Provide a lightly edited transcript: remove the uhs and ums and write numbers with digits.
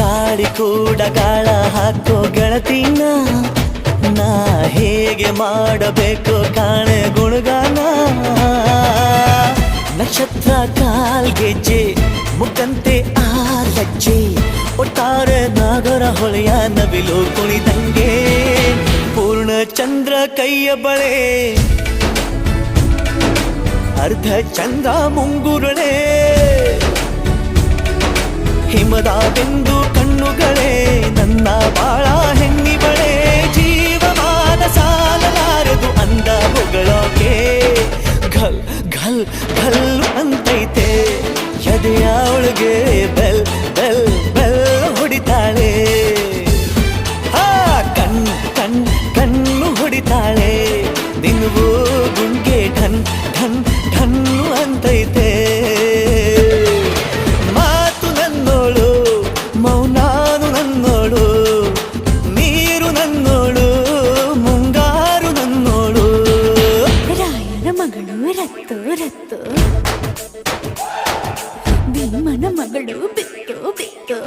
ಗಾಳಿ ಕೂಡ ಗಾಳ ಹಾಕೋ ಗೆಳತಿನ ನಾ ಹೇಗೆ ಮಾಡಬೇಕು ಕಾಣೆ ಗುಣಗಾನ ನಕ್ಷತ್ರ ಕಾಲ್ಗೆಜ್ಜೆ ಮುಖಂತೆ ಆಲಜ್ಜೆ ಒಟ್ಟಾರೆ ನಾಗರ ಹೊಳೆಯ ನವಿಲು ಕುಣಿದಂಗೆ ಪೂರ್ಣ ಚಂದ್ರ ಕೈಯ ಬಳೆ ಅರ್ಧ ಚಂದ್ರ ಮುಂಗುರುಳೆ ಹಿಮದ ಬಿಂದು ಕಣ್ಣುಗಳೇ ನನ್ನ ಬಾಳ ಹೆಣ್ಣಿಬಳೆ ಜೀವಮಾನ ಸಾಲಲಾರದು ಅಂದ ಹೊಗಳೋಕೆ ಘಲ್ ಘಲ್ ಘಲ್ ಅಂತೈತೆ ಎದೆಯ ಒಳಗೆ ಬೆಲ್ ಬೆಲ್ ಬೆಲ್ ಹೊಡಿತಾಳೆ ಕಣ್ ಕಣ್ ಕಣ್ಣು ಹೊಡಿತಾಳೆ ದಿನವೂ ಗುಂಗೆ ಢನ್ ಢನ್ ಢನ್ನು ಅಂತೈತೆ ಮಾತು ನನ್ನೋಳು ಮೌನಾನು ನನ್ನೋಳು ನೀರು ನನ್ನೋಳು ಮುಂಗಾರು ನನ್ನೋಳು ರಾಯನ ಮಗಳು ರತ್ತು ರತ್ತು ಭೀಮನ ಮಗಳು ಬಿತ್ತು ಬಿತ್ತು